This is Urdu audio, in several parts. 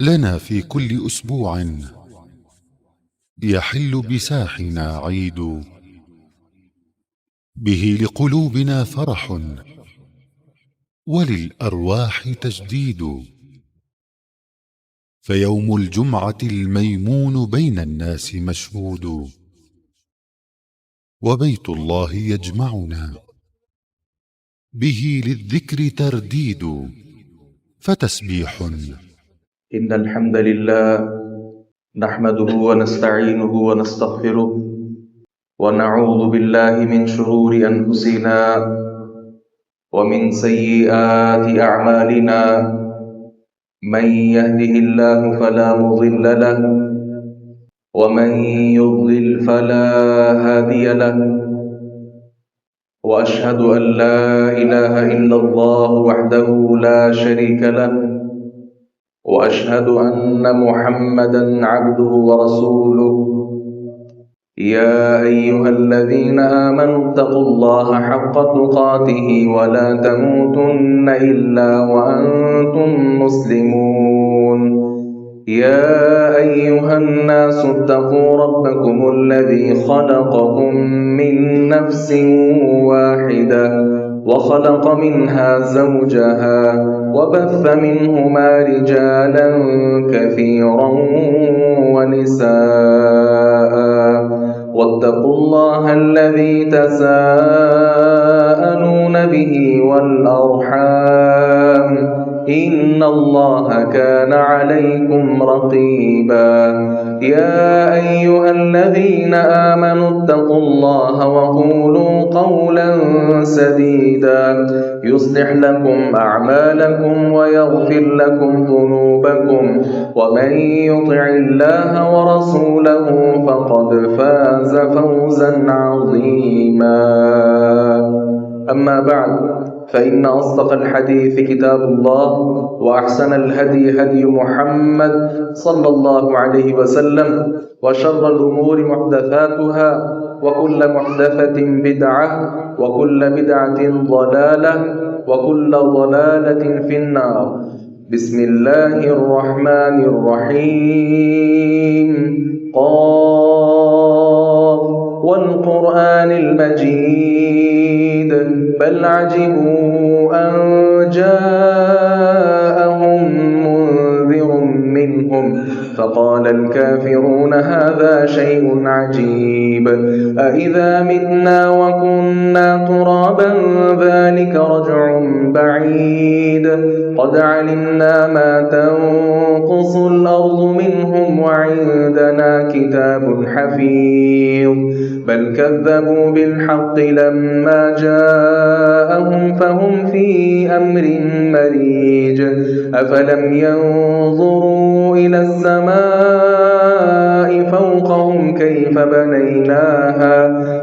لنا في كل أسبوع يحل بساحنا عيد، به لقلوبنا فرح وللأرواح تجديد. فيوم الجمعة الميمون بين الناس مشهود، وبيت الله يجمعنا به للذكر ترديد. فتسبيح إن الحمد لله نحمده ونستعينه ونستغفره ونعوذ بالله من شرور أنفسنا ومن سيئات أعمالنا. من يهده الله فلا مضل له ومن يضلل فلا هادي له، وأشهد أن لا إله إلا الله وحده لا شريك له، وأشهد أن محمدًا عبده ورسوله. يا أيها الذين آمنوا اتقوا الله حق تقاته ولا تموتن إلا وأنتم مسلمون. يا أيها الناس اتقوا ربكم الذي خلقكم من نفس واحدة وخلق منها زوجها وبث منهما رجالا كثيرا ونساء، واتقوا الله الذي تساءلون به والأرحام، إن الله كان عليكم رقيبا. يا أيها الذين آمنوا اتقوا الله وقولوا قولا سديدا يصلح لكم أعمالكم ويغفر لكم ذنوبكم، ومن يطع الله ورسوله فقد فاز فوزا عظيما. أما بعد، فإن أصدق الحديث كتاب الله، وأحسن الهدي هدي محمد صلى الله عليه وسلم، وشر الأمور محدثاتها، وكل محدثة بدعة، وكل بدعة ضلالة، وكل ضلالة في النار. بسم الله الرحمن الرحيم. قاف والقرآن المجيد، بل عجبوا أن جاءهم منذر منهم فقال الكافرون هذا شيء عجيب. أإذا متنا وكنا ترابا ذلك رجع بعيد. قد علمنا ما تنقص الأرض منهم وعندنا كتاب حفيظ. بل كذبوا بالحق لما جاءهم فهم في أمر مريج. أفلم ينظروا إلى السماء فوقهم كيف بنيناها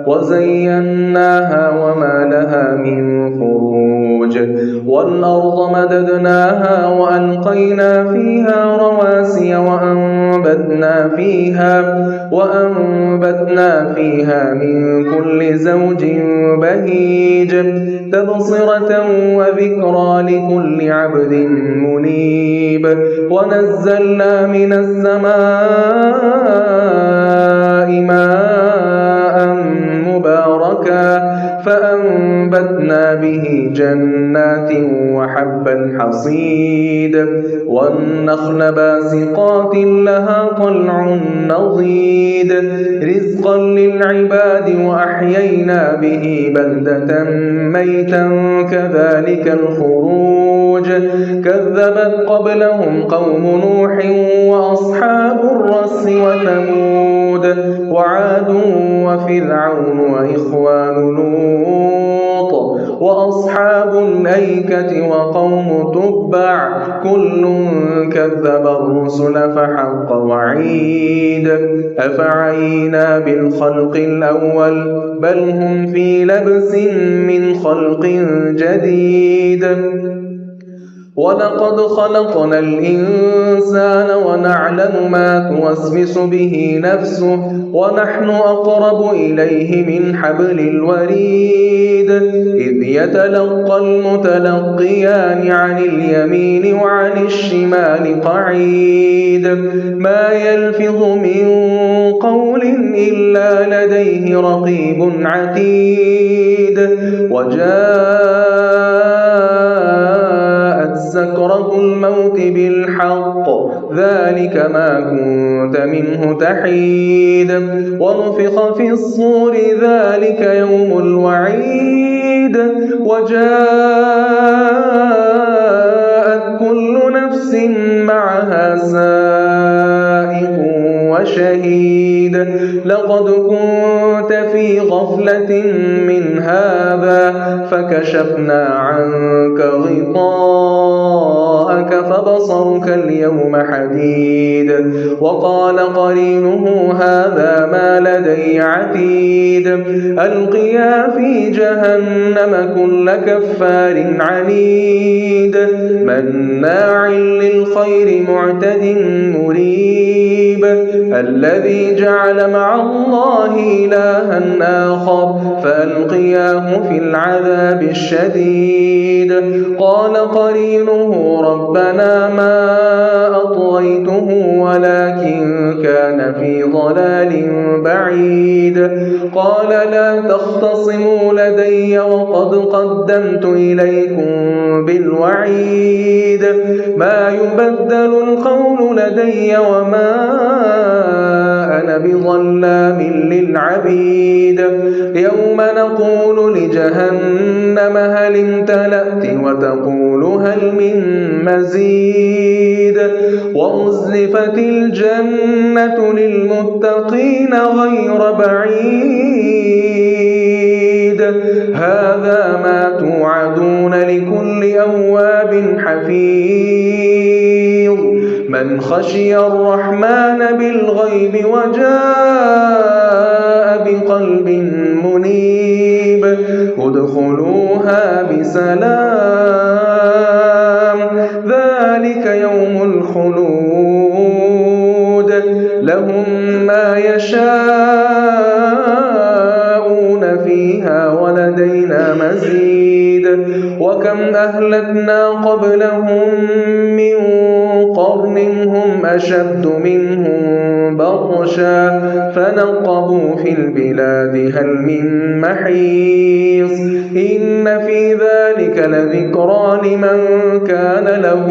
وزيناها وما لها من فروج. والأرض مددناها وألقينا فيها رواسي وأنبتنا فيها من كل زوج بهيج. تبصرة وذكرى لكل عبد منيب. ونزلنا من السماء ماء مباركا فأنبتنا به جنات وحب الحصيد. والنخل باسقات لها طلع نضيد. رزقا للعباد وأحيينا به بلدة ميتا كذلك الخروج. كذبت قبلهم قوم نوح وأصحاب الرس وثمود وعاد وفرعون وإخوان لوط وأصحاب الأيكة وقوم تبع كل كذب الرسل فحق وعيد. أفعينا بالخلق الأول بل هم في لبس من خلق جديد. ولقد خلقنا الإنسان ونعلم ما توسوس به نفسه ونحن أقرب إليه من حبل الوريد إذ يتلقى المتلقيان عن اليمين وعن الشمال قعيد ما يلفظ من قول إلا لديه رقيب عتيد وجاءت سكرة الموت بالحق ذلك ما كنت منه تحيد ونفخ في الصور ذلك يوم الوعيد وجاءت كل نفس معها سائق وشهيد لقد كنت في غفلة من هذا فكشفنا عنك غطاءك فبصرك اليوم حديد وقال قرينه هذا ما لدي عتيد ألقيا في جهنم كل كفار عنيد مناع للخير معتد مريب الذي جعل مع الله إلها آخر فألقياه في العذاب الشديد قال قرينه ربنا ما أطغيته ولكن كان في ضلال بعيد قال لا تختصموا لدي وقد قدمت إليكم بالوعيد ما يبدل القول لدي وما أنا بظلام للعبيد يوم نقول لجهنم هل امتلأت وتقول هل من مزيد وأزلفت الجنة للمتقين غير بعيد هذا ما توعدون لكل أواب حفيظ من خشي الرحمن بالغيب وجاء بقلب منيب ادخلوها بسلام ذلك يوم الخلود لهم ما يشاءون فيها ولدينا مزيد وكم أهلكنا قبلهم من قرن هم أشد منهم بطشا فنقبوا في البلاد هل من محيص إن في ذلك لذكرى لمن كان له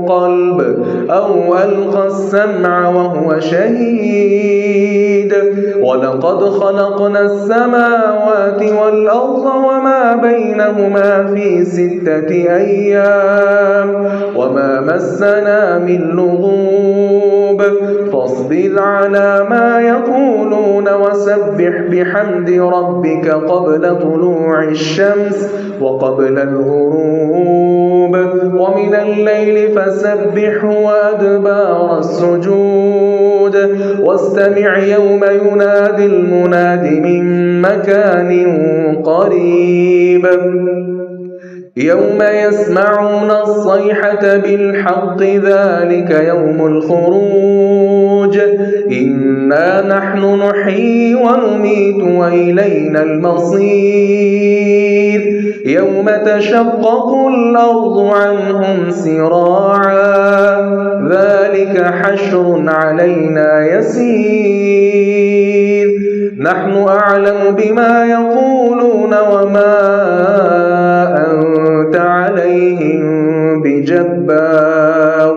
قلب أو ألقى السمع وهو شهيد ولقد خلقنا السماوات والأرض وما بينهما في 6 أيام وما مسنا من لغوب فاصبر على ما يقولون وسبح بحمد ربك قبل طلوع الشمس وقبل الغروب ومن الليل فسبح وأدبار السجود واستمع يوم ينادي المناد من مكان قريب يوم يسمعون الصيحة بالحق ذلك يوم الخروج إنا نحن نحيي ونميت وإلينا المصير يوم تشقق الأرض عنهم سراعا ذلك حشر علينا يسير نحن أعلم بما يقولون وما أنت عليهم بجبار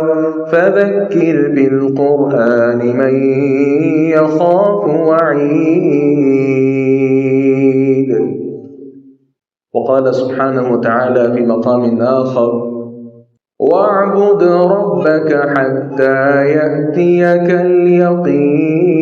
فذكر بالقرآن من يخاف وعيد وقال سبحانه وتعالى في مقام آخر واعبد ربك حتى يأتيك اليقين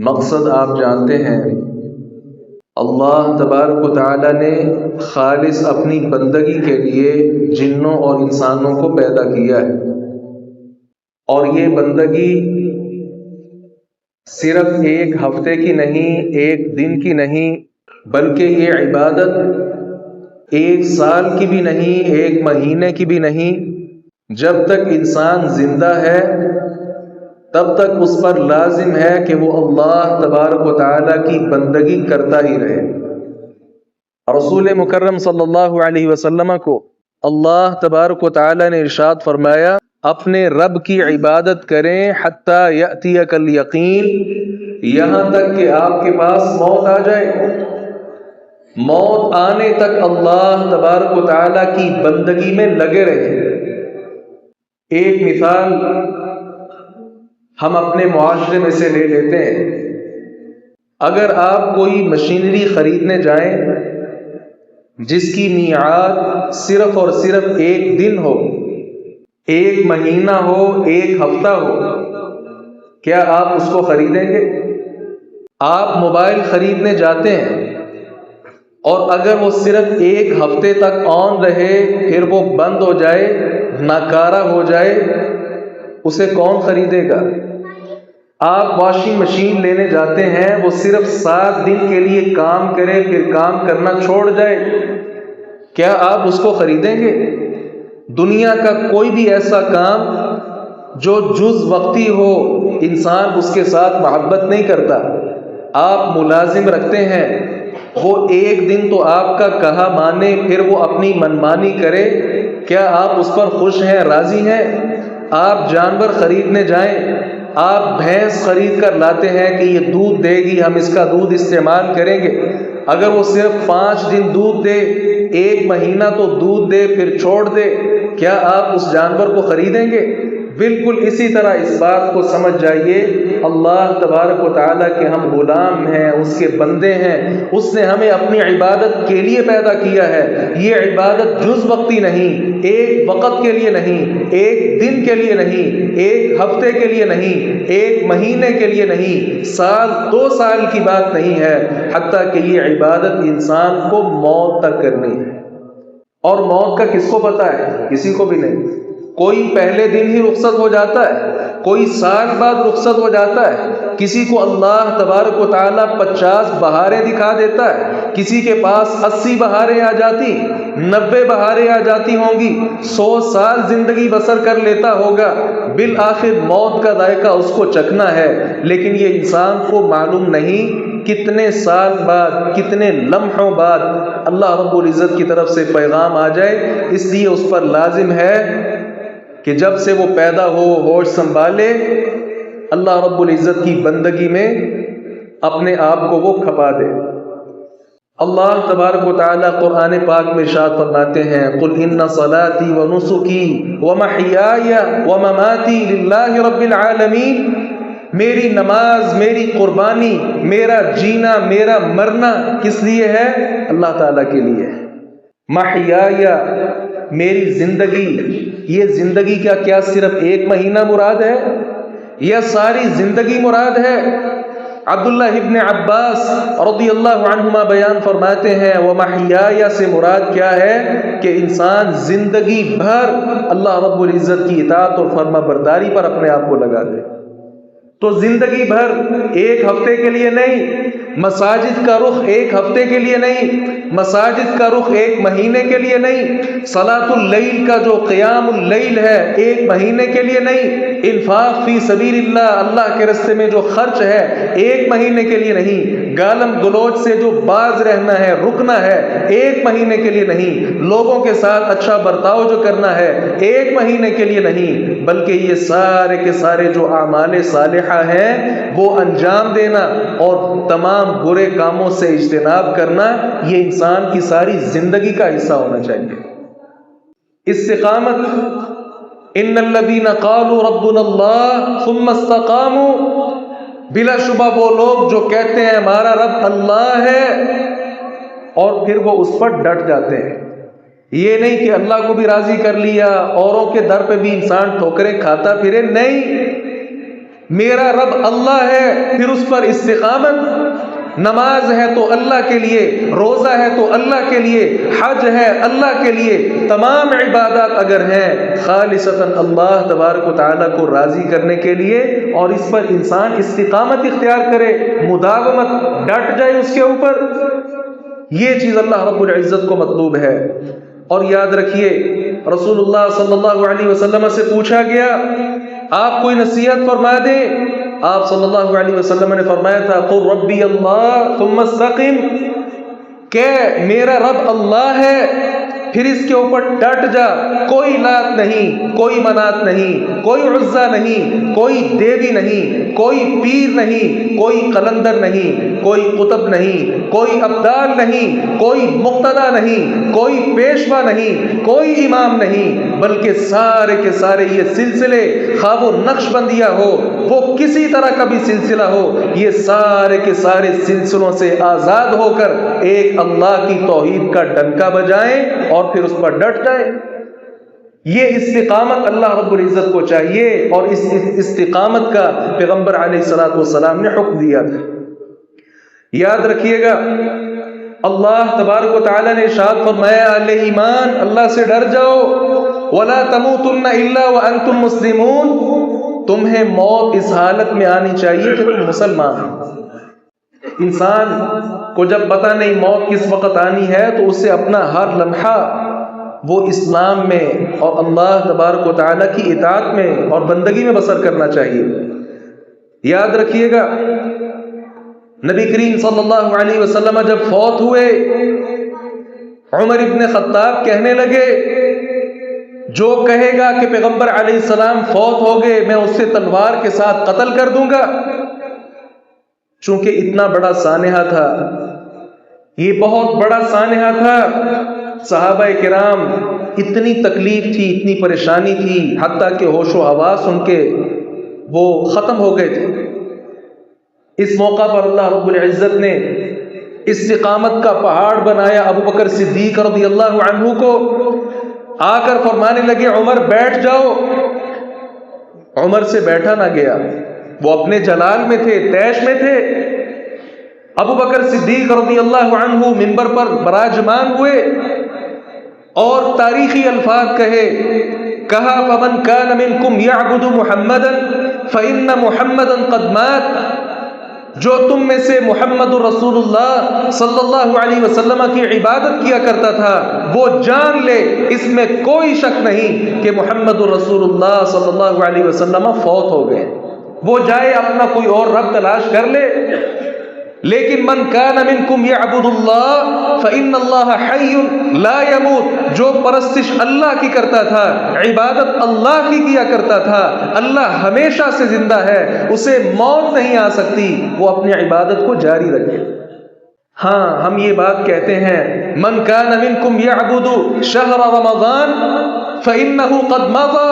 مقصد آپ جانتے ہیں، اللہ تبارک و تعالیٰ نے خالص اپنی بندگی کے لیے جنوں اور انسانوں کو پیدا کیا ہے، اور یہ بندگی صرف ایک ہفتے کی نہیں، ایک دن کی نہیں، بلکہ یہ عبادت ایک سال کی بھی نہیں، ایک مہینے کی بھی نہیں۔ جب تک انسان زندہ ہے تب تک اس پر لازم ہے کہ وہ اللہ تبارک و تعالیٰ کی بندگی کرتا ہی رہے۔ رسول مکرم صلی اللہ علیہ وسلم کو اللہ تبارک و تعالیٰ نے ارشاد فرمایا، اپنے رب کی عبادت کریں حتی یأتیک الیقین، یہاں تک کہ آپ کے پاس موت آ جائے۔ موت آنے تک اللہ تبارک و تعالیٰ کی بندگی میں لگے رہے۔ ایک مثال ہم اپنے معاشرے میں سے لے لیتے ہیں۔ اگر آپ کوئی مشینری خریدنے جائیں جس کی میعاد صرف اور صرف ایک دن ہو، ایک مہینہ ہو، ایک ہفتہ ہو، کیا آپ اس کو خریدیں گے؟ آپ موبائل خریدنے جاتے ہیں اور اگر وہ صرف ایک ہفتے تک آن رہے پھر وہ بند ہو جائے، ناکارہ ہو جائے، اسے کون خریدے گا؟ آپ واشنگ مشین لینے جاتے ہیں، وہ صرف 7 دن کے لیے کام کرے پھر کام کرنا چھوڑ جائے، کیا آپ اس کو خریدیں گے؟ دنیا کا کوئی بھی ایسا کام جو جز وقتی ہو، انسان اس کے ساتھ محبت نہیں کرتا۔ آپ ملازم رکھتے ہیں، وہ ایک دن تو آپ کا کہا مانے پھر وہ اپنی منمانی کرے، کیا آپ اس پر خوش ہیں، راضی ہیں؟ آپ جانور خریدنے جائیں، آپ بھینس خرید کر لاتے ہیں کہ یہ دودھ دے گی، ہم اس کا دودھ استعمال کریں گے، اگر وہ صرف 5 دن دودھ دے، ایک مہینہ تو دودھ دے پھر چھوڑ دے، کیا آپ اس جانور کو خریدیں گے؟ بالکل اسی طرح اس بات کو سمجھ جائیے، اللہ تبارک و تعالیٰ کے ہم غلام ہیں، اس کے بندے ہیں، اس نے ہمیں اپنی عبادت کے لیے پیدا کیا ہے۔ یہ عبادت جز وقتی نہیں، ایک وقت کے لیے نہیں، ایک دن کے لیے نہیں، ایک ہفتے کے لیے نہیں، ایک مہینے کے لیے نہیں، سال 2 سال کی بات نہیں ہے، حتیٰ کہ یہ عبادت انسان کو موت تک کرنی ہے۔ اور موت کا کس کو پتہ ہے؟ کسی کو بھی نہیں۔ کوئی پہلے دن ہی رخصت ہو جاتا ہے، کوئی سال بعد رخصت ہو جاتا ہے، کسی کو اللہ تبارک و تعالیٰ 50 بہاریں دکھا دیتا ہے، کسی کے پاس 80 بہاریں آ جاتی، 90 بہاریں آ جاتی ہوں گی، 100 سال زندگی بسر کر لیتا ہوگا، بالآخر موت کا ذائقہ اس کو چکھنا ہے، لیکن یہ انسان کو معلوم نہیں کتنے سال بعد، کتنے لمحوں بعد اللہ رب العزت کی طرف سے پیغام آ جائے۔ اس لیے اس پر لازم ہے کہ جب سے وہ پیدا ہو، ہوش سنبھالے، اللہ رب العزت کی بندگی میں اپنے آپ کو وہ کھپا دے۔ اللہ تبارک و تعالیٰ قرآن پاک میں ارشاد فرماتے ہیں، قُلْ إِنَّ صَلَاتِي وَنُسُكِي وَمَحْيَايَ وَمَمَاتِي لِلَّهِ رَبِّ الْعَالَمِينَ، میری نماز، میری قربانی، میرا جینا، میرا مرنا کس لیے ہے؟ اللہ تعالیٰ کے لیے۔ محیایا، میری زندگی، یہ زندگی کیا صرف ایک مہینہ مراد ہے یا ساری زندگی مراد ہے؟ عبداللہ ابن عباس رضی اللہ عنہما بیان فرماتے ہیں، وَمَحْيَايَ سے مراد کیا ہے کہ انسان زندگی بھر اللہ رب العزت کی اطاعت اور فرما برداری پر اپنے آپ کو لگا دے۔ تو زندگی بھر، ایک ہفتے کے لیے نہیں، مساجد کا رخ ایک ہفتے کے لیے نہیں، مساجد کا رخ ایک مہینے کے لیے نہیں، صلاۃ اللیل کا جو قیام اللیل ہے ایک مہینے کے لیے نہیں، انفاق فی سبیل اللہ، اللہ کے راستے میں جو خرچ ہے ایک مہینے کے لیے نہیں، گالم گلوچ سے جو باز رہنا ہے، رکنا ہے، ایک مہینے کے لیے نہیں، لوگوں کے ساتھ اچھا برتاؤ جو کرنا ہے ایک مہینے کے لیے نہیں، بلکہ یہ سارے کے سارے جو اعمال صالحہ ہیں وہ انجام دینا اور تمام برے کاموں سے اجتناب کرنا، یہ انسان کی ساری زندگی کا حصہ ہونا چاہیے۔ استقامت، ان الذین قالوا ربنا اللہ ثم استقاموا، بلا شبہ وہ لوگ جو کہتے ہیں ہمارا رب اللہ ہے اور پھر وہ اس پر ڈٹ جاتے ہیں۔ یہ نہیں کہ اللہ کو بھی راضی کر لیا، اوروں کے در پہ بھی انسان ٹھوکریں کھاتا پھرے، نہیں، میرا رب اللہ ہے، پھر اس پر استقامت، نماز ہے تو اللہ کے لیے، روزہ ہے تو اللہ کے لیے، حج ہے اللہ کے لیے، تمام عبادات اگر ہیں خالصتاً اللہ تبارک و تعالیٰ کو راضی کرنے کے لیے، اور اس پر انسان استقامت اختیار کرے، مداومت، ڈٹ جائے اس کے اوپر، یہ چیز اللہ رب العزت کو مطلوب ہے۔ اور یاد رکھیے رسول اللہ صلی اللہ علیہ وسلم سے پوچھا گیا آپ کوئی نصیحت فرما دیں، آپ صلی اللہ علیہ وسلم نے فرمایا تھا قل ربی اللہ ثم استقم، کہ میرا رب اللہ ہے پھر اس کے اوپر ڈٹ جا، کوئی لات نہیں، کوئی منات نہیں، کوئی عزا نہیں، کوئی دیوی نہیں، کوئی پیر نہیں، کوئی قلندر نہیں، کوئی قطب نہیں، کوئی ابدال نہیں، کوئی مقتدا نہیں، کوئی پیشوا نہیں، کوئی امام نہیں، بلکہ سارے کے سارے یہ سلسلے، خواہ وہ نقش بندیہ ہو، وہ کسی طرح کا بھی سلسلہ ہو، یہ سارے کے سارے سلسلوں سے آزاد ہو کر ایک اللہ کی توحید کا ڈنکا بجائیں اور پھر اس پر ڈٹ جائیں۔ یہ استقامت اللہ رب العزت کو چاہیے، اور اس استقامت کا پیغمبر علیہ الصلوۃ والسلام نے حکم دیا تھا۔ یاد رکھیے گا اللہ تبارک و تعالیٰ نے ارشاد فرمایا اہل ایمان اللہ سے ڈر جاؤ، وَلَا تَمُوتُنَّ إِلَّا وَأَنْتُمْ مُسْلِمُونَ، تمہیں موت اس حالت میں آنی چاہیے کہ تم مسلمان ہو۔ انسان کو جب پتہ نہیں موت کس وقت آنی ہے تو اسے اپنا ہر لمحہ وہ اسلام میں اور اللہ تبارک و تعالیٰ کی اطاعت میں اور بندگی میں بسر کرنا چاہیے۔ یاد رکھیے گا نبی کریم صلی اللہ علیہ وسلم جب فوت ہوئے، عمر ابن خطاب کہنے لگے جو کہے گا کہ پیغمبر علیہ السلام فوت ہو گئے میں اسے تلوار کے ساتھ قتل کر دوں گا۔ چونکہ اتنا بڑا سانحہ تھا، یہ بہت بڑا سانحہ تھا، صحابہ کرام اتنی تکلیف تھی، اتنی پریشانی تھی، حتیٰ کہ ہوش و حواس ان کے وہ ختم ہو گئے تھے۔ اس موقع پر اللہ رب العزت نے استقامت کا پہاڑ بنایا ابو بکر صدیق رضی اللہ عنہ کو، آ کر فرمانے لگے عمر بیٹھ جاؤ۔ عمر سے بیٹھا نہ گیا، وہ اپنے جلال میں تھے، تیش میں تھے۔ ابو بکر صدیق رضی اللہ عنہ منبر پر براجمان ہوئے اور تاریخی الفاظ کہا فمن کان منکم یعبد محمدا فإن محمدا قد مات، جو تم میں سے محمد رسول اللہ صلی اللہ علیہ وسلم کی عبادت کیا کرتا تھا وہ جان لے، اس میں کوئی شک نہیں کہ محمد رسول اللہ صلی اللہ علیہ وسلم فوت ہو گئے، وہ جائے اپنا کوئی اور رب تلاش کر لے۔ لیکن من کان منکم یعبد اللہ فإن اللہ حی لا یموت، جو پرستش اللہ کی کرتا تھا، عبادت اللہ کی کیا کرتا تھا، اللہ ہمیشہ سے زندہ ہے، اسے موت نہیں آ سکتی، وہ اپنی عبادت کو جاری رکھے۔ ہاں ہم یہ بات کہتے ہیں من کان منکم یعبد شہر رمضان فإنہ قد مضى،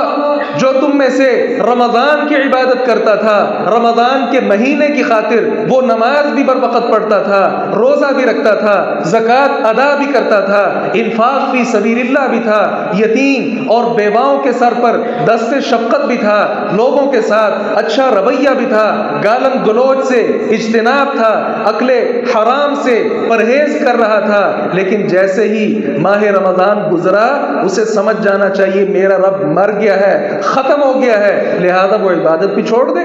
جو تم میں سے رمضان کی عبادت کرتا تھا، رمضان کے مہینے کی خاطر وہ نماز بھی بر وقت پڑھتا تھا، روزہ بھی رکھتا تھا، زکوٰۃ ادا بھی کرتا تھا، انفاق فی سبیل اللہ بھی تھا، یتیم اور بیواؤں کے سر پر دست شفقت بھی تھا، لوگوں کے ساتھ اچھا رویہ بھی تھا، گالم گلوچ سے اجتناب تھا، اکل حرام سے پرہیز کر رہا تھا، لیکن جیسے ہی ماہ رمضان گزرا اسے سمجھ جانا چاہیے میرا رب مر گیا ہے، ختم ہو گیا ہے، لہذا وہ عبادت بھی چھوڑ دے،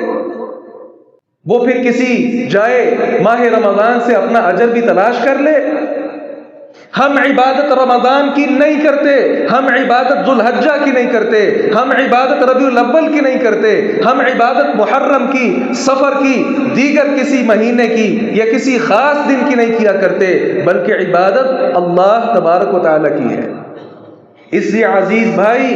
وہ پھر کسی جائے ماہ رمضان سے اپنا اجر بھی تلاش کر لے۔ ہم عبادت رمضان کی نہیں کرتے، ہم عبادت ذو الحجہ کی نہیں کرتے، ہم عبادت ربیع الاول کی نہیں کرتے، ہم عبادت محرم کی، صفر کی، دیگر کسی مہینے کی یا کسی خاص دن کی نہیں کیا کرتے، بلکہ عبادت اللہ تبارک و تعالیٰ کی ہے۔ اس لیے عزیز بھائی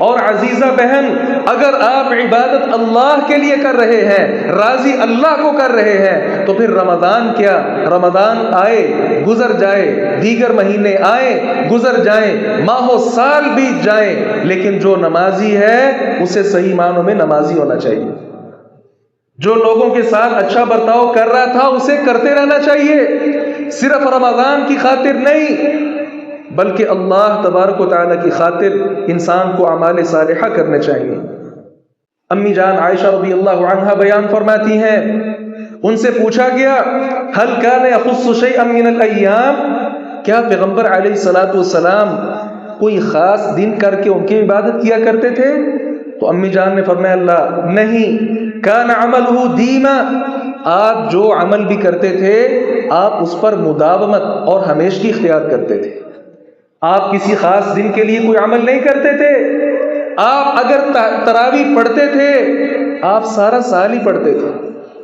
اور عزیزہ بہن، اگر آپ عبادت اللہ کے لیے کر رہے ہیں، راضی اللہ کو کر رہے ہیں، تو پھر رمضان کیا، رمضان آئے گزر جائے، دیگر مہینے آئیں گزر جائیں، ماہ و سال بیت جائیں، لیکن جو نمازی ہے اسے صحیح معنوں میں نمازی ہونا چاہیے۔ جو لوگوں کے ساتھ اچھا برتاؤ کر رہا تھا اسے کرتے رہنا چاہیے، صرف رمضان کی خاطر نہیں بلکہ اللہ تبارک و تعالیٰ کی خاطر انسان کو اعمال صالحہ کرنے چاہیے۔ امی جان عائشہ رضی اللہ عنہا بیان فرماتی ہیں، ان سے پوچھا گیا هل كان يخص شيئا من الايام، کیا پیغمبر علیہ الصلوۃ والسلام کوئی خاص دن کر کے ان کی عبادت کیا کرتے تھے؟ تو امی جان نے فرمایا اللہ نہیں، كان عمله دیما، آپ جو عمل بھی کرتے تھے آپ اس پر مداومت اور ہمیشگی اختیار کرتے تھے، آپ کسی خاص دن کے لیے کوئی عمل نہیں کرتے تھے۔ آپ اگر تراویح پڑھتے تھے آپ سارا سال ہی پڑھتے تھے۔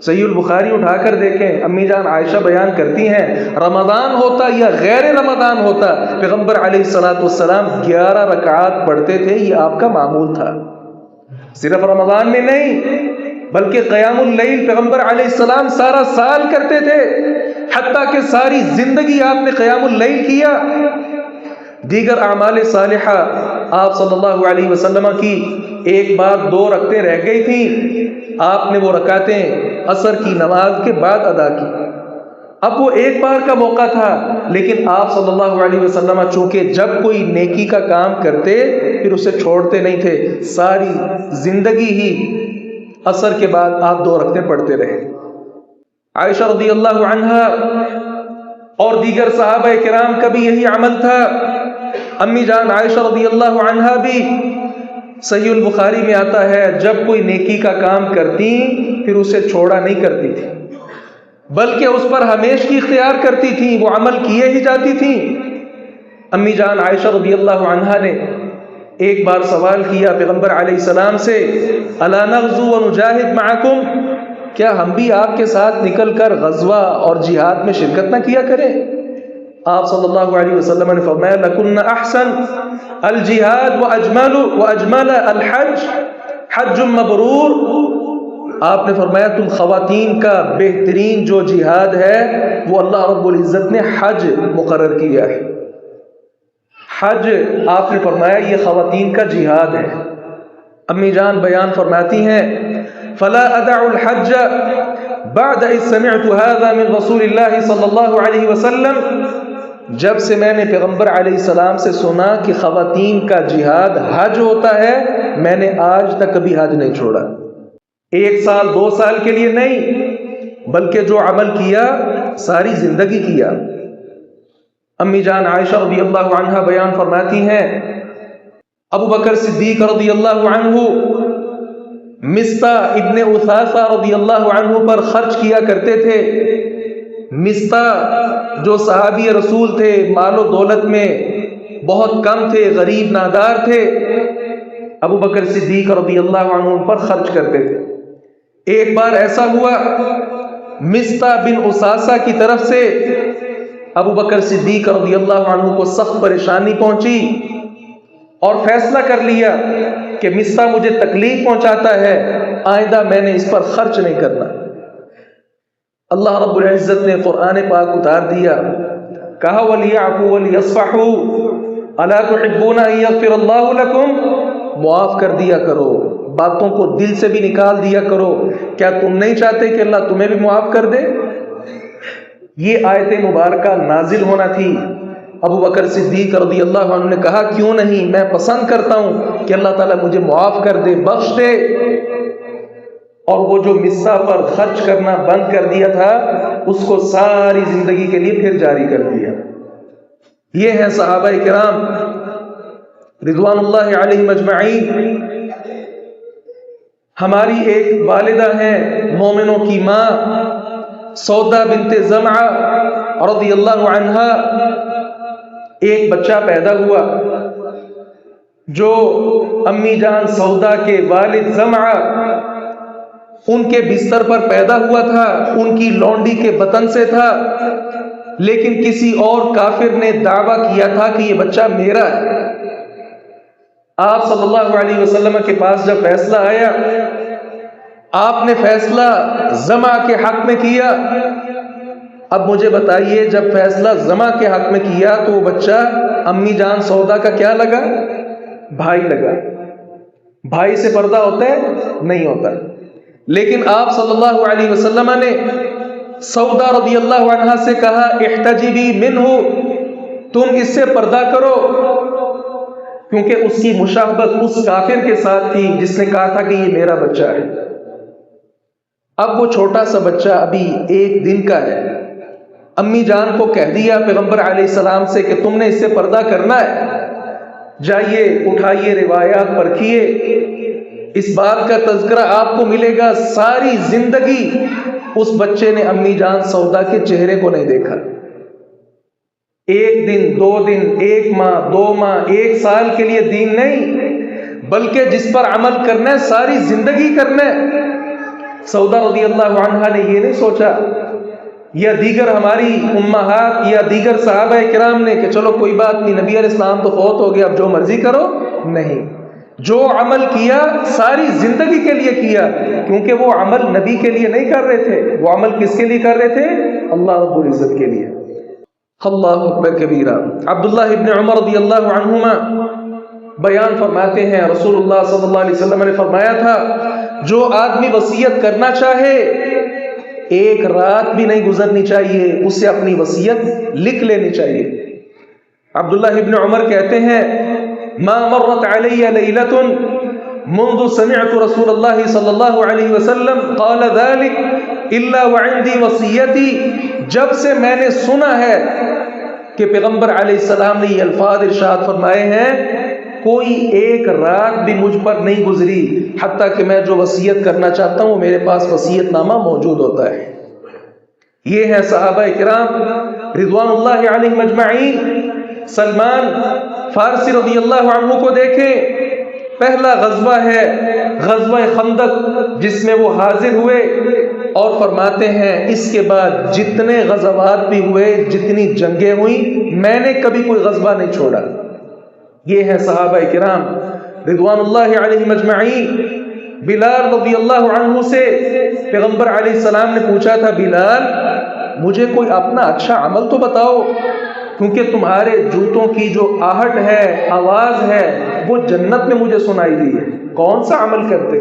صحیح البخاری اٹھا کر دیکھیں، امی جان عائشہ بیان کرتی ہیں رمضان ہوتا یا غیر رمضان ہوتا پیغمبر علیہ الصلوۃ والسلام 11 رکعات پڑھتے تھے، یہ آپ کا معمول تھا۔ صرف رمضان میں نہیں بلکہ قیام اللیل پیغمبر علیہ السلام سارا سال کرتے تھے، حتیٰ کہ ساری زندگی آپ نے قیام اللیل کیا۔ دیگر اعمال صالحہ آپ صلی اللہ علیہ وسلم کی ایک بار 2 رکعتیں رہ گئی تھیں، آپ نے وہ رکعتیں عصر کی نماز کے بعد ادا کی۔ اب وہ ایک بار کا موقع تھا، لیکن آپ صلی اللہ علیہ وسلم چونکہ جب کوئی نیکی کا کام کرتے پھر اسے چھوڑتے نہیں تھے، ساری زندگی ہی عصر کے بعد آپ 2 رکعتیں پڑھتے رہے۔ عائشہ رضی اللہ عنہا اور دیگر صحابہ کرام کا بھی یہی عمل تھا۔ امی جان عائشہ رضی اللہ عنہا بھی، صحیح البخاری میں آتا ہے، جب کوئی نیکی کا کام کرتی پھر اسے چھوڑا نہیں کرتی تھی، بلکہ اس پر ہمیشگی اختیار کرتی تھی، وہ عمل کیے ہی جاتی تھی۔ امی جان عائشہ رضی اللہ عنہا نے ایک بار سوال کیا پیغمبر علیہ السلام سے، الا نغزو ونجاہد معکم، کیا ہم بھی آپ کے ساتھ نکل کر غزوہ اور جہاد میں شرکت نہ کیا کریں؟ آپ صلی اللہ علیہ وسلم نے فرمایا لکن احسن الجہاد واجمل الحج حج مبرور، آپ نے فرمایا تم خواتین کا بہترین جو جہاد ہے وہ اللہ رب العزت نے حج مقرر کیا ہے۔ حج آپ نے فرمایا یہ خواتین کا جہاد ہے۔ امی جان بیان فرماتی ہیں فلا ادع الحج بعد اذ سمعت هذا من رسول اللہ صلی اللہ علیہ وسلم، جب سے میں نے پیغمبر علیہ السلام سے سنا کہ خواتین کا جہاد حج ہوتا ہے، میں نے آج تک کبھی حج نہیں چھوڑا۔ 1 سال 2 سال کے لیے نہیں بلکہ جو عمل کیا ساری زندگی کیا۔ امی جان عائشہ رضی اللہ عنہا بیان فرماتی ہیں ابو بکر صدیق رضی اللہ عنہ مصطح ابن اثاثہ رضی اللہ عنہ پر خرچ کیا کرتے تھے۔ مصطح جو صحابی رسول تھے، مال و دولت میں بہت کم تھے، غریب نادار تھے، ابو بکر صدیق رضی اللہ عنہ پر خرچ کرتے تھے۔ ایک بار ایسا ہوا مصطح بن اثاثہ کی طرف سے ابو بکر صدیق رضی اللہ عنہ کو سخت پریشانی پہنچی اور فیصلہ کر لیا کہ مصطح مجھے تکلیف پہنچاتا ہے، آئندہ میں نے اس پر خرچ نہیں کرنا۔ اللہ رب العزت نے قرآن پاک اتار دیا، کہا وَلْيَعْفُوا وَلْيَصْفَحُوا أَلَا تُحِبُّونَ أَن يَغْفِرَ اللَّهُ لَكُمْ، معاف کر دیا کرو، باتوں کو دل سے بھی نکال دیا کرو، کیا تم نہیں چاہتے کہ اللہ تمہیں بھی معاف کر دے؟ یہ آیت مبارکہ نازل ہونا تھی۔ ابو بکر صدیق رضی اللہ عنہ نے کہا کیوں نہیں، میں پسند کرتا ہوں کہ اللہ تعالیٰ مجھے معاف کر دے، بخش دے۔ اور وہ جو مصطح پر خرچ کرنا بند کر دیا تھا اس کو ساری زندگی کے لیے پھر جاری کر دیا۔ یہ ہیں صحابہ کرام رضوان اللہ علیہم اجمعین۔ ہماری ایک والدہ ہیں مومنوں کی ماں سودا بنت زمعہ رضی اللہ عنہا، ایک بچہ پیدا ہوا جو امی جان سودا کے والد زمعہ ان کے بستر پر پیدا ہوا تھا، ان کی لونڈی کے بطن سے تھا، لیکن کسی اور کافر نے دعویٰ کیا تھا کہ یہ بچہ میرا ہے۔ آپ صلی اللہ علیہ وسلم کے پاس جب فیصلہ آیا، آپ نے فیصلہ زمعہ کے حق میں کیا۔ اب مجھے بتائیے جب فیصلہ زمعہ کے حق میں کیا تو وہ بچہ امی جان سودا کا کیا لگا؟ بھائی لگا۔ بھائی سے پردہ ہوتا ہے؟ نہیں ہوتا۔ لیکن آپ صلی اللہ علیہ وسلم نے سودا رضی اللہ عنہا سے کہا احتجبی منہ، تم اس سے پردہ کرو، کیونکہ اس کی مشابہت اس کافر کے ساتھ تھی جس نے کہا تھا کہ یہ میرا بچہ ہے۔ اب وہ چھوٹا سا بچہ ابھی 1 دن کا ہے، امی جان کو کہہ دیا پیغمبر علیہ السلام سے کہ تم نے اس سے پردہ کرنا ہے، جائیے اٹھائیے روایات پرکھیے، اس بات کا تذکرہ آپ کو ملے گا ساری زندگی اس بچے نے امی جان سودا کے چہرے کو نہیں دیکھا۔ 1 دن 2 دن 1 ماہ 2 ماہ 1 سال کے لیے دین نہیں، بلکہ جس پر عمل کرنا ہے ساری زندگی کرنا ہے۔ سودا رضی اللہ عنہا نے یہ نہیں سوچا، یا دیگر ہماری امہات یا دیگر صحابہ کرام نے کہ چلو کوئی بات نہیں، نبی علیہ السلام تو فوت ہو گیا اب جو مرضی کرو، نہیں، جو عمل کیا ساری زندگی کے لیے کیا، کیونکہ وہ عمل نبی کے لیے نہیں کر رہے تھے، وہ عمل کس کے لیے کر رہے تھے؟ اللہ رب العزت کے لیے۔ اللہ اکبر کبیرہ۔ عبداللہ ابن عمر رضی اللہ عنہما بیان فرماتے ہیں رسول اللہ صلی اللہ علیہ وسلم نے فرمایا تھا جو آدمی وصیت کرنا چاہے 1 رات بھی نہیں گزرنی چاہیے، اسے اپنی وصیت لکھ لینی چاہیے۔ عبداللہ ابن عمر کہتے ہیں ما مرت علی لیلۃ منذ سمعت رسول اللہ صلی اللہ علیہ وسلم قال ذلك الا وعندي وصیتی، جب سے میں نے سنا ہے کہ پیغمبر علیہ السلام نے یہ الفاظ ارشاد فرمائے ہیں، کوئی 1 رات بھی مجھ پر نہیں گزری حتیٰ کہ میں جو وصیت کرنا چاہتا ہوں میرے پاس وصیت نامہ موجود ہوتا ہے۔ یہ ہے صحابہ کرام رضوان اللہ علیہم اجمعین۔ سلمان فارسی رضی اللہ عنہ کو دیکھیں، پہلا غزوہ ہے غزوہ خندق جس میں وہ حاضر ہوئے، اور فرماتے ہیں اس کے بعد جتنے غزوات بھی ہوئے، جتنی جنگیں ہوئیں، میں نے کبھی کوئی غزوہ نہیں چھوڑا۔ یہ ہے صحابہ کرام رضوان اللہ علیہم اجمعین۔ بلال رضی اللہ عنہ سے پیغمبر علیہ السلام نے پوچھا تھا بلال مجھے کوئی اپنا اچھا عمل تو بتاؤ، کیونکہ تمہارے جوتوں کی جو آہٹ ہے، آواز ہے، وہ جنت میں مجھے سنائی دی ہے، کون سا عمل کرتے؟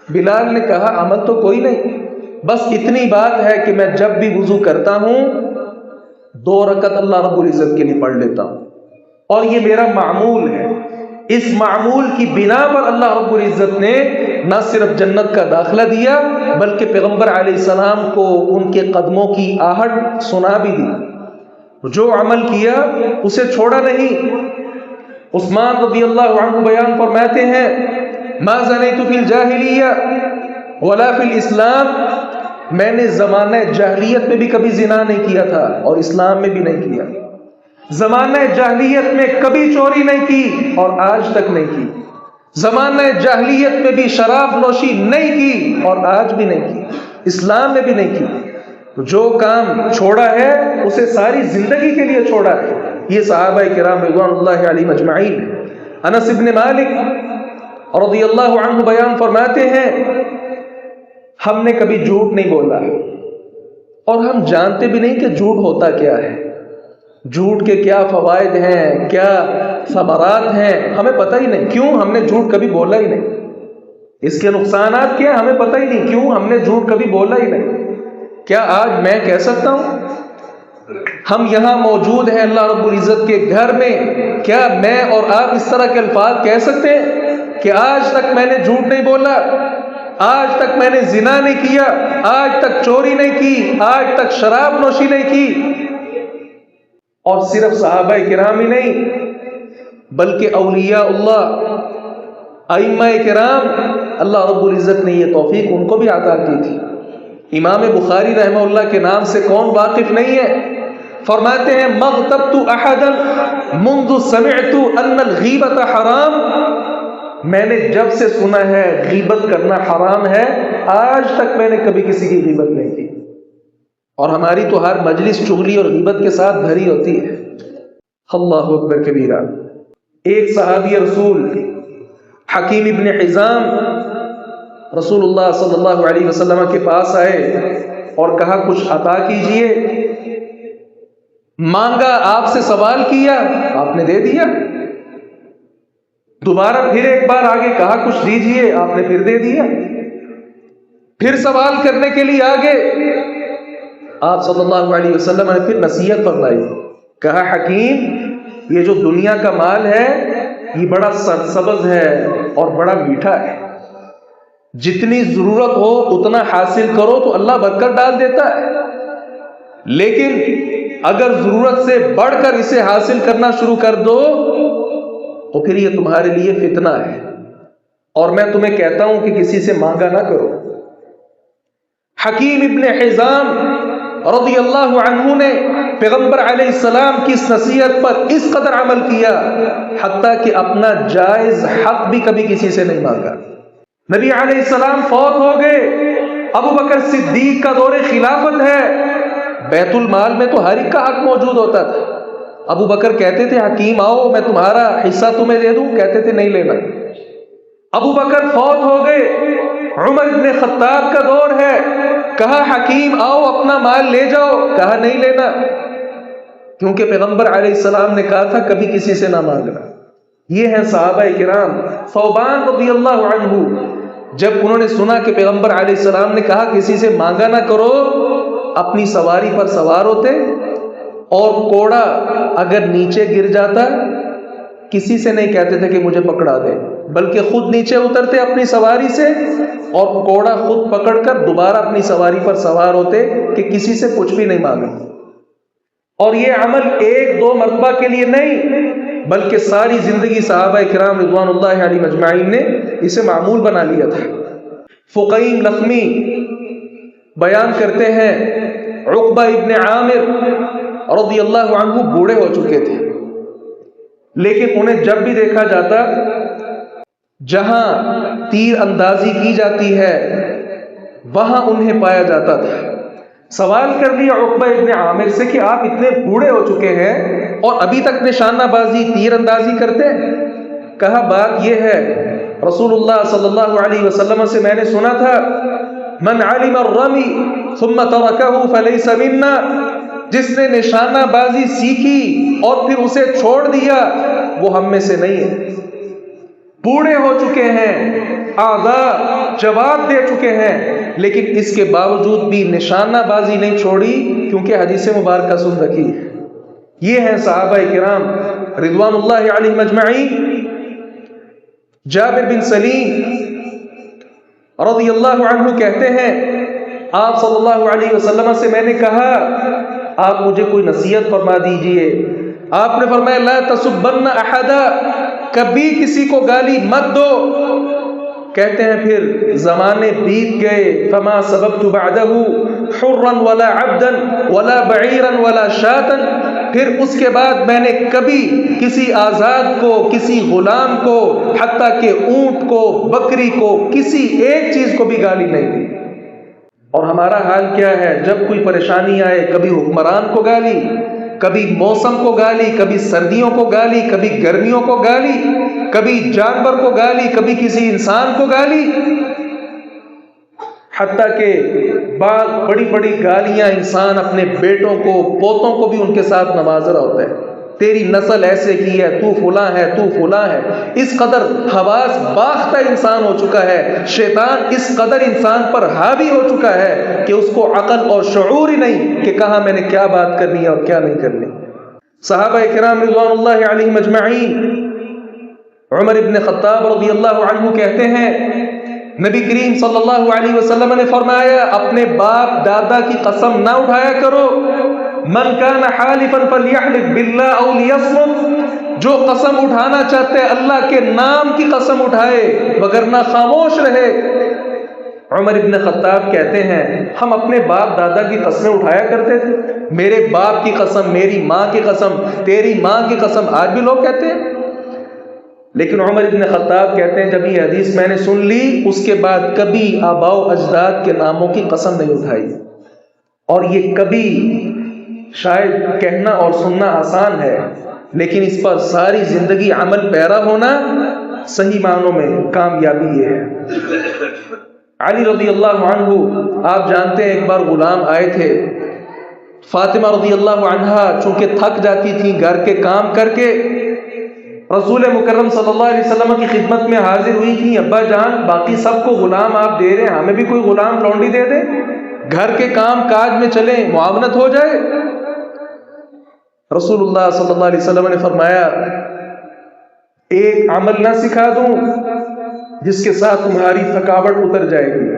بلال نے کہا عمل تو کوئی نہیں، بس اتنی بات ہے کہ میں جب بھی وضو کرتا ہوں 2 رکعت اللہ رب العزت کے لیے پڑھ لیتا ہوں، اور یہ میرا معمول ہے۔ اس معمول کی بنا پر اللہ رب العزت نے نہ صرف جنت کا داخلہ دیا بلکہ پیغمبر علیہ السلام کو ان کے قدموں کی آہٹ سنا بھی دی۔ جو عمل کیا اسے چھوڑا نہیں۔ عثمان رضی اللہ عنہ بیان فرماتے ہیں ما زنیت فی الجاہلیہ ولا فی الاسلام، میں نے زمانہ جاہلیت میں بھی کبھی زنا نہیں کیا تھا اور اسلام میں بھی نہیں کیا۔ زمانہ جاہلیت میں کبھی چوری نہیں کی اور آج تک نہیں کی، زمانہ جاہلیت میں بھی شراب نوشی نہیں کی اور آج بھی نہیں کی، اسلام میں بھی نہیں کی۔ تو جو کام چھوڑا ہے اسے ساری زندگی کے لیے چھوڑا ہے۔ یہ صحابہ کرام رضوان اللہ علیہم اجمعین۔ انس بن مالک رضی اللہ عنہ بیان فرماتے ہیں ہم نے کبھی جھوٹ نہیں بولا اور ہم جانتے بھی نہیں کہ جھوٹ ہوتا کیا ہے، جھوٹ کے کیا فوائد ہیں، کیا ثمرات ہیں، ہمیں پتہ ہی نہیں، کیوں ہم نے جھوٹ کبھی بولا ہی نہیں، اس کے نقصانات کیا ہمیں پتہ ہی نہیں، کیوں ہم نے جھوٹ کبھی بولا ہی نہیں۔ کیا آج میں کہہ سکتا ہوں ہم یہاں موجود ہیں اللہ رب العزت کے گھر میں، کیا میں اور آپ اس طرح کے الفاظ کہہ سکتے ہیں کہ آج تک میں نے جھوٹ نہیں بولا، آج تک میں نے زنا نہیں کیا، آج تک چوری نہیں کی، آج تک شراب نوشی نہیں کی؟ اور صرف صحابہ کرام ہی نہیں بلکہ اولیاء اللہ ائمہ کرام اللہ رب العزت نے یہ توفیق ان کو بھی عطا کی تھی۔ امام بخاری رحمہ اللہ کے نام سے کون واقف نہیں ہے؟ فرماتے ہیں مغتبت احدا منذ سمعت ان الغیبت حرام، میں نے جب سے سنا ہے غیبت کرنا حرام ہے، آج تک میں نے کبھی کسی کی غیبت نہیں کی۔ اور ہماری تو ہر مجلس چغلی اور غیبت کے ساتھ بھری ہوتی ہے۔ اللہ اکبر کبیرہ۔ ایک صحابی رسول حکیم ابن حزام رسول اللہ صلی اللہ علیہ وسلم کے پاس آئے اور کہا کچھ عطا کیجئے، مانگا، آپ سے سوال کیا، آپ نے دے دیا، دوبارہ پھر ایک بار آگے کہا کچھ دیجئے، آپ نے پھر دے دیا، پھر سوال کرنے کے لیے آگے آپ صلی اللہ علیہ وسلم نے پھر نصیحت فرمائی، کہا حکیم یہ جو دنیا کا مال ہے یہ بڑا سرسبز ہے اور بڑا میٹھا ہے، جتنی ضرورت ہو اتنا حاصل کرو تو اللہ برکت ڈال دیتا ہے، لیکن اگر ضرورت سے بڑھ کر اسے حاصل کرنا شروع کر دو تو پھر یہ تمہارے لیے فتنہ ہے۔ اور میں تمہیں کہتا ہوں کہ کسی سے مانگا نہ کرو۔ حکیم ابن حزام رضی اللہ عنہ نے پیغمبر علیہ السلام کی اس نصیحت پر اس قدر عمل کیا حتیٰ کہ اپنا جائز حق بھی کبھی کسی سے نہیں مانگا۔ نبی علیہ السلام فوت ہو گئے، ابو بکر صدیق کا دور خلافت ہے، بیت المال میں تو ہر ایک کا حق موجود ہوتا تھا۔ ابو بکر کہتے تھے حکیم آؤ میں تمہارا حصہ تمہیں دے دوں، کہتے تھے نہیں لینا۔ ابو بکر فوت ہو گئے، عمر بن خطاب کا دور ہے، کہا حکیم آؤ اپنا مال لے جاؤ، کہا نہیں لینا، کیونکہ پیغمبر علیہ السلام نے کہا تھا کبھی کسی سے نہ مانگنا۔ یہ ہیں صحابہ کرام۔ ثوبان رضی اللہ عنہ جب انہوں نے سنا کہ پیغمبر علیہ السلام نے کہا کسی سے مانگا نہ کرو، اپنی سواری پر سوار ہوتے اور کوڑا اگر نیچے گر جاتا کسی سے نہیں کہتے تھے کہ مجھے پکڑا دے، بلکہ خود نیچے اترتے اپنی سواری سے اور کوڑا خود پکڑ کر دوبارہ اپنی سواری پر سوار ہوتے کہ کسی سے کچھ بھی نہیں مانگا۔ اور یہ عمل ایک دو مرتبہ کے لیے نہیں بلکہ ساری زندگی صحابہ کرام رضوان اللہ علیہ مجمعین نے اسے معمول بنا لیا تھا۔ فقیم لخمی بیان کرتے ہیں عقبہ ابن عامر رضی اللہ عنہ بوڑھے ہو چکے تھے، لیکن انہیں جب بھی دیکھا جاتا جہاں تیر اندازی کی جاتی ہے وہاں انہیں پایا جاتا تھا۔ سوال کر لیا عقبہ ابن عامر سے کہ آپ اتنے بوڑھے ہو چکے ہیں اور ابھی تک نشانہ بازی تیر اندازی کرتے ہیں؟ کہا بات یہ ہے رسول اللہ صلی اللہ علیہ وسلم سے میں نے سنا تھا من علم الرمی ثم ترکہ فلیس منا، جس نے نشانہ بازی سیکھی اور پھر اسے چھوڑ دیا وہ ہم میں سے نہیں ہے۔ بوڑھے ہو چکے ہیں، اعضاء جواب دے چکے ہیں، لیکن اس کے باوجود بھی نشانہ بازی نہیں چھوڑی کیونکہ حدیث مبارکہ سن رکھی۔ یہ ہیں صحابہ کرام رضوان اللہ علیہ مجمعین۔ جابر بن سلیم رضی اللہ عنہ کہتے ہیں آپ صلی اللہ علیہ وسلم سے میں نے کہا آپ مجھے کوئی نصیحت فرما دیجئے۔ آپ نے فرمایا لا تسبن احدا، کبھی کسی کو گالی مت دو۔ کہتے ہیں پھر زمانے بیت گئے فما سببت بعدہ حرا ولا عبدا ولا بعیرا ولا شاتا، پھر اس کے بعد میں نے کبھی کسی آزاد کو، کسی غلام کو، حتیٰ کہ اونٹ کو، بکری کو، کسی ایک چیز کو بھی گالی نہیں دی۔ اور ہمارا حال کیا ہے؟ جب کوئی پریشانی آئے کبھی حکمران کو گالی، کبھی موسم کو گالی، کبھی سردیوں کو گالی، کبھی گرمیوں کو گالی، کبھی جانور کو گالی، کبھی کسی انسان کو گالی، حتیٰ کہ بعض بڑی بڑی گالیاں انسان اپنے بیٹوں کو، پوتوں کو بھی ان کے ساتھ نواز رہا ہوتا ہے، تیری نسل ایسے کی ہے، تو فلاں ہے، تو فلاں ہے۔ اس قدر حواس باختہ انسان ہو چکا ہے، شیطان اس قدر انسان پر حاوی ہو چکا ہے کہ اس کو عقل اور شعور ہی نہیں کہ کہاں میں نے کیا بات کرنی ہے اور کیا نہیں کرنی۔ صحابہ کرام رضوان اللہ علیہ مجمعین، عمر ابن خطاب رضی اللہ عنہ کہتے ہیں نبی کریم صلی اللہ علیہ وسلم نے فرمایا اپنے باپ دادا کی قسم نہ اٹھایا کرو، من کان حالفا فلیحلف باللہ او لیصمت، جو قسم اٹھانا چاہتے ہیں اللہ کے نام کی قسم اٹھائے وگرنہ خاموش رہے۔ عمر ابن خطاب کہتے ہیں ہم اپنے باپ دادا کی قسمیں اٹھایا کرتے تھے، میرے باپ کی قسم، میری ماں کی قسم، تیری ماں کی قسم، آج بھی لوگ کہتے ہیں۔ لیکن عمر ابن خطاب کہتے ہیں جب یہ حدیث میں نے سن لی اس کے بعد کبھی آباء و اجداد کے ناموں کی قسم نہیں اٹھائی۔ اور یہ کبھی شاید کہنا اور سننا آسان ہے لیکن اس پر ساری زندگی عمل پیرا ہونا صحیح معنوں میں کامیابی یہ ہے۔ علی رضی اللہ عنہ آپ جانتے ہیں ایک بار غلام آئے تھے، فاطمہ رضی اللہ عنہا چونکہ تھک جاتی تھی گھر کے کام کر کے، رسول مکرم صلی اللہ علیہ وسلم کی خدمت میں حاضر ہوئی تھی، ابا جان باقی سب کو غلام آپ دے رہے ہیں، ہمیں بھی کوئی غلام لونڈی دے دیں، گھر کے کام کاج میں چلیں، معاونت ہو جائے۔ رسول اللہ صلی اللہ علیہ وسلم نے فرمایا ایک عمل نہ سکھا دوں جس کے ساتھ تمہاری تھکاوٹ اتر جائے گی؟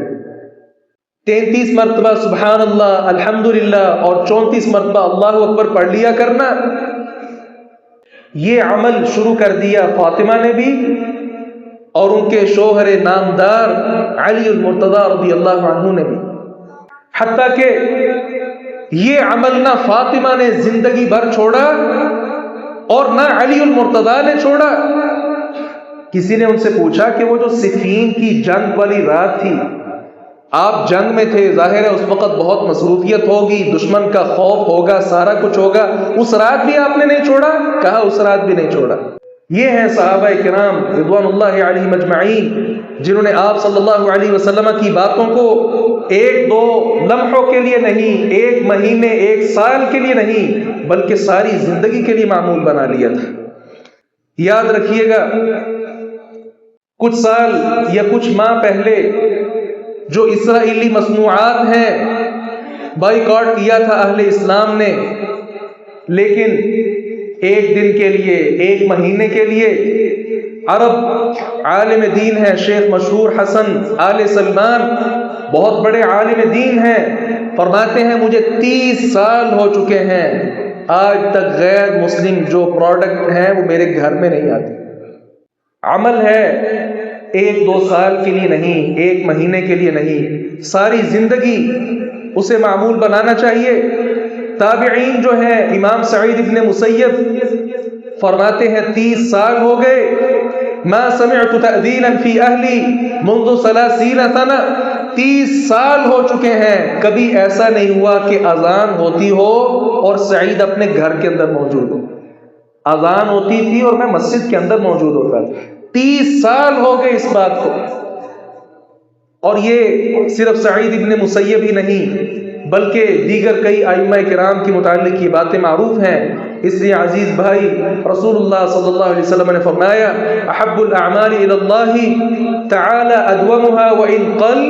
33 مرتبہ سبحان اللہ الحمدللہ اور 34 مرتبہ اللہ اکبر پڑھ لیا کرنا، یہ عمل شروع کر دیا فاطمہ نے بھی اور ان کے شوہر نامدار علی المرتضی رضی اللہ عنہ نے بھی. حتیٰ کہ یہ عمل نہ فاطمہ نے زندگی بھر چھوڑا اور نہ علی المرتضی نے چھوڑا. کسی نے ان سے پوچھا کہ وہ جو صفین کی جنگ والی رات تھی، آپ جنگ میں تھے، ظاہر ہے اس وقت بہت مصروفیت ہوگی، دشمن کا خوف ہوگا، سارا کچھ ہوگا، اس رات بھی آپ نے نہیں چھوڑا؟ کہا اس رات بھی نہیں چھوڑا. یہ ہیں صحابہ کرام رضوان اللہ علیہم اجمعین، جنہوں نے آپ صلی اللہ علیہ وسلم کی باتوں کو ایک دو لمحوں کے لیے نہیں، ایک مہینے ایک سال کے لیے نہیں، بلکہ ساری زندگی کے لیے معمول بنا لیا تھا. یاد رکھیے گا، کچھ سال یا کچھ ماہ پہلے جو اسرائیلی مصنوعات ہیں بائیکاٹ کیا تھا اہل اسلام نے، لیکن ایک دن کے لیے، ایک مہینے کے لیے عرب عالم دین ہے شیخ مشہور حسن آل سلمان، بہت بڑے عالم دین ہیں، فرماتے ہیں مجھے 30 سال ہو چکے ہیں، آج تک غیر مسلم جو پروڈکٹ ہیں وہ میرے گھر میں نہیں آتے. عمل ہے ایک دو سال کے لیے نہیں، ایک مہینے کے لیے نہیں، ساری زندگی اسے معمول بنانا چاہیے. تابعین جو ہیں، امام سعید ابن مسیب فرماتے ہیں 30 سال ہو گئے، ما سمعت تأذینا فی اہلی منذ 30 سنہ، 30 سال ہو چکے ہیں، کبھی ایسا نہیں ہوا کہ اذان ہوتی ہو اور سعید اپنے گھر کے اندر موجود ہو. اذان ہوتی تھی اور میں مسجد کے اندر موجود ہوتا تھا. 30 سال ہو گئے اس بات کو. اور یہ صرف سعید ابن مسیب ہی نہیں بلکہ دیگر کئی ائمہ کرام کے متعلق یہ باتیں معروف ہیں. اس لیے عزیز بھائی، رسول اللہ صلی اللہ علیہ وسلم نے فرمایا احب الاعمال الی اللہ تعالی ادومها وان قل،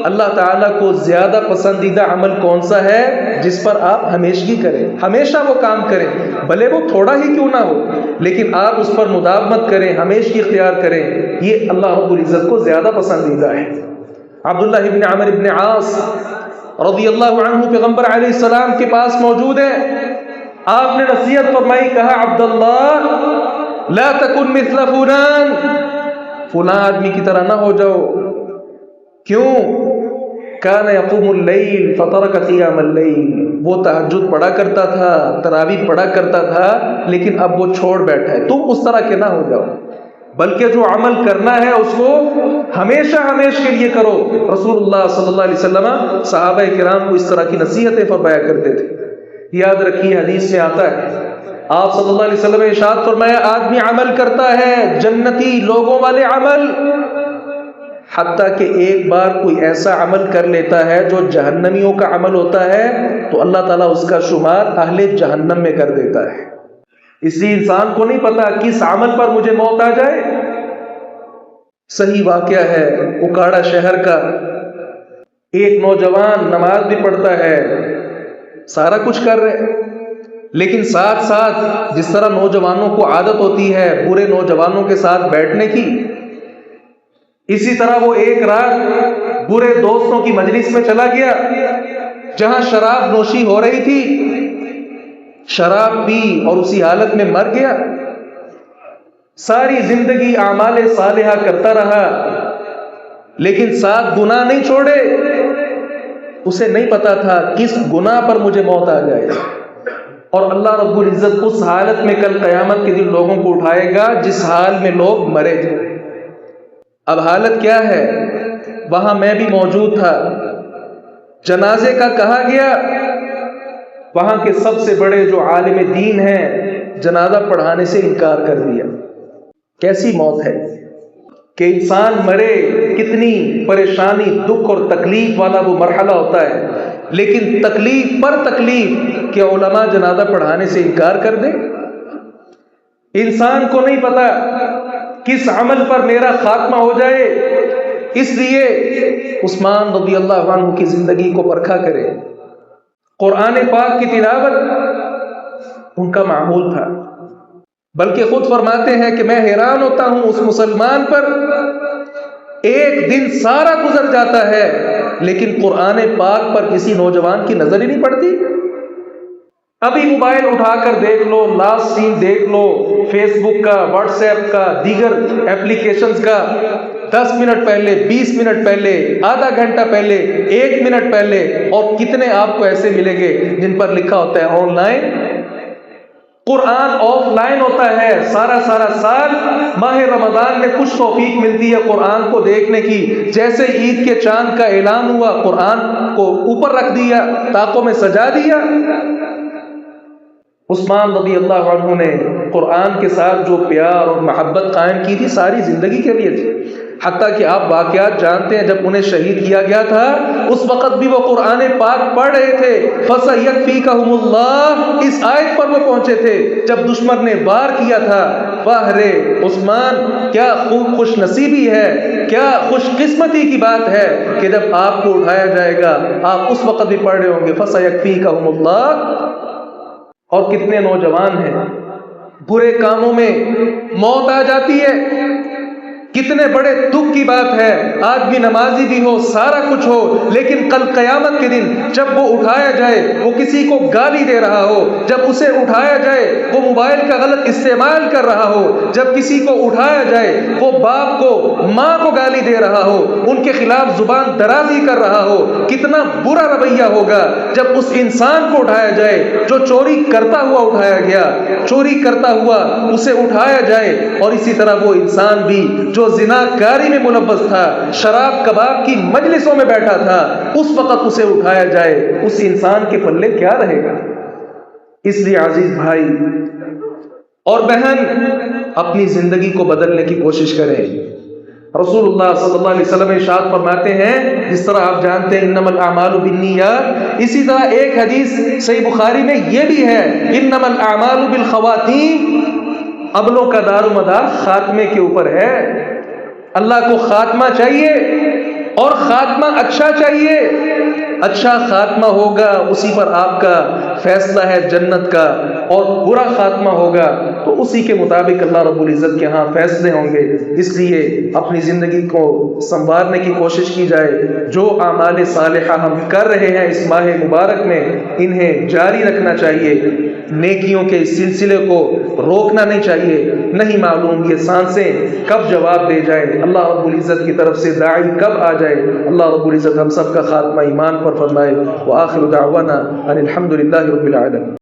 اللہ تعالیٰ کو زیادہ پسندیدہ عمل کون سا ہے؟ جس پر آپ ہمیشگی کریں، ہمیشہ وہ کام کریں، بھلے وہ تھوڑا ہی کیوں نہ ہو، لیکن آپ اس پر مداومت کریں، ہمیشگی اختیار کریں، یہ اللہ رب العزت کو زیادہ پسندیدہ ہے. عبداللہ ابن عمر ابن عاص رضی اللہ عنہ پیغمبر علیہ السلام کے پاس موجود ہیں. آپ نے نصیحت فرمائی، کہا عبداللہ لا تکن مثل فلان، فلاں آدمی کی طرح نہ ہو جاؤ. کیوں؟ کان یقوم اللیل فترک قیام اللیل، وہ تہجد پڑھا کرتا تھا، تراویح پڑھا کرتا تھا، لیکن اب وہ چھوڑ بیٹھا ہے. تم اس طرح کے نہ ہو جاؤ، بلکہ جو عمل کرنا ہے اس کو ہمیشہ ہمیشہ کے لیے کرو. رسول اللہ صلی اللہ علیہ وسلم صحابہ کرام کو اس طرح کی نصیحتیں فرمایا کرتے تھے. یاد رکھیے، حدیث میں آتا ہے آپ صلی اللہ علیہ وسلم نے ارشاد فرمایا آدمی عمل کرتا ہے جنتی لوگوں والے عمل، حتیٰ کہ ایک بار کوئی ایسا عمل کر لیتا ہے جو جہنمیوں کا عمل ہوتا ہے تو اللہ تعالیٰ اس کا شمار اہل جہنم میں کر دیتا ہے. اس لیے انسان کو نہیں پتا کس عمل پر مجھے موت آ جائے. صحیح واقعہ ہے اکاڑا شہر کا، ایک نوجوان نماز بھی پڑھتا ہے، سارا کچھ کر رہے، لیکن ساتھ ساتھ جس طرح نوجوانوں کو عادت ہوتی ہے برے نوجوانوں کے ساتھ بیٹھنے کی، اسی طرح وہ ایک رات برے دوستوں کی مجلس میں چلا گیا جہاں شراب نوشی ہو رہی تھی، شراب پی اور اسی حالت میں مر گیا. ساری زندگی اعمال صالحہ کرتا رہا لیکن 7 گناہ نہیں چھوڑے. اسے نہیں پتا تھا کس گناہ پر مجھے موت آ جائے. اور اللہ رب العزت اس حالت میں کل قیامت کے دن لوگوں کو اٹھائے گا جس حال میں لوگ مرے تھے. اب حالت کیا ہے؟ وہاں میں بھی موجود تھا. جنازے کا کہا گیا، وہاں کے سب سے بڑے جو عالم دین ہیں جنازہ پڑھانے سے انکار کر دیا. کیسی موت ہے کہ انسان مرے، کتنی پریشانی، دکھ اور تکلیف والا وہ مرحلہ ہوتا ہے، لیکن تکلیف پر تکلیف کہ علماء جنازہ پڑھانے سے انکار کر دیں. انسان کو نہیں پتا کس عمل پر میرا خاتمہ ہو جائے، اس لیے عثمان رضی اللہ عنہ کی زندگی کو پرکھا کرے. قرآن پاک کی تلاوت ان کا معمول تھا. بلکہ خود فرماتے ہیں کہ میں حیران ہوتا ہوں اس مسلمان پر، ایک دن سارا گزر جاتا ہے لیکن قرآن پاک پر کسی نوجوان کی نظر ہی نہیں پڑتی۔ ابھی موبائل اٹھا کر دیکھ لو، لاسٹ سین دیکھ لو، فیس بک کا، واٹس ایپ کا، دیگر اپلیکیشنز کا، 10 منٹ پہلے، 20 منٹ پہلے، آدھا گھنٹہ پہلے، 1 منٹ پہلے، اور کتنے آپ کو ایسے ملیں گے جن پر لکھا ہوتا ہے on line. Quran of line ہوتا ہے، سارا سال ماہ رمضان میں کچھ توفیق ملتی ہے قرآن کو دیکھنے کی، جیسے عید کے چاند کا اعلان ہوا قرآن کو اوپر رکھ دیا، طاقوں میں سجا دیا۔ عثمان رضی اللہ عنہ نے قرآن کے ساتھ جو پیار اور محبت قائم کی تھی ساری زندگی کے لیے تھی، حتیٰ کہ آپ واقعات جانتے ہیں جب انہیں شہید کیا گیا تھا اس وقت بھی وہ قرآن پاک پڑھ رہے تھے، فَسَيَكْفِيكَهُمُ اللَّهُ، اس آیت پر وہ پہنچے تھے جب دشمن نے وار کیا تھا۔ واہ رے عثمان، کیا خوش نصیبی ہے، کیا خوش قسمتی کی بات ہے کہ جب آپ کو اٹھایا جائے گا آپ اس وقت بھی پڑھ رہے ہوں گے فَسَيَكْفِيكَهُمُ اللَّهُ۔ اور کتنے نوجوان ہیں برے کاموں میں موت آ جاتی ہے، کتنے بڑے دکھ کی بات ہے، آج بھی نمازی بھی ہو، سارا کچھ ہو، لیکن کل قیامت کے دن جب وہ اٹھایا جائے وہ کسی کو گالی دے رہا ہو، جب اسے اٹھایا جائے وہ موبائل کا غلط استعمال کر رہا ہو، جب کسی کو اٹھایا جائے وہ باپ کو، ماں کو گالی دے رہا ہو، ان کے خلاف زبان درازی کر رہا ہو، کتنا برا رویہ ہوگا جب اس انسان کو اٹھایا جائے جو چوری کرتا ہوا اٹھایا گیا، چوری کرتا ہوا اسے اٹھایا جائے، اور اسی طرح وہ انسان بھی جو زناکاری میں ملوث تھا، شراب کباب کی مجلسوں میں بیٹھا تھا، اس وقت اسے اٹھایا جائے، اس انسان کے پلے کیا رہے گا؟ اس لیے عزیز بھائی اور بہن اپنی زندگی کو بدلنے کی کوشش کریں۔ رسول اللہ صلی اللہ علیہ وسلم ارشاد فرماتے ہیں، جس طرح آپ جانتے ہیں انما الاعمال بالنیات، اسی طرح ایک حدیث صحیح بخاری میں یہ بھی ہے انما الاعمال بالخواتیم، عملوں کا دار و مدار خاتمے کے اوپر ہے۔ اللہ کو خاتمہ چاہیے اور خاتمہ اچھا چاہیے، اچھا خاتمہ ہوگا اسی پر آپ کا فیصلہ ہے جنت کا، اور برا خاتمہ ہوگا تو اسی کے مطابق اللہ رب العزت کے ہاں فیصلے ہوں گے۔ اس لیے اپنی زندگی کو سنوارنے کی کوشش کی جائے، جو اعمال صالحہ ہم کر رہے ہیں اس ماہ مبارک میں انہیں جاری رکھنا چاہیے، نیکیوں کے اس سلسلے کو روکنا نہیں چاہیے، نہیں معلوم یہ سانسیں کب جواب دے جائے، اللہ رب العزت کی طرف سے داعی کب آ جائے۔ اللہ رب العزت ہم سب کا خاتمہ ایمان پر فرمائے۔ وآخر دعوانا ان الحمد للہ رب العالمین۔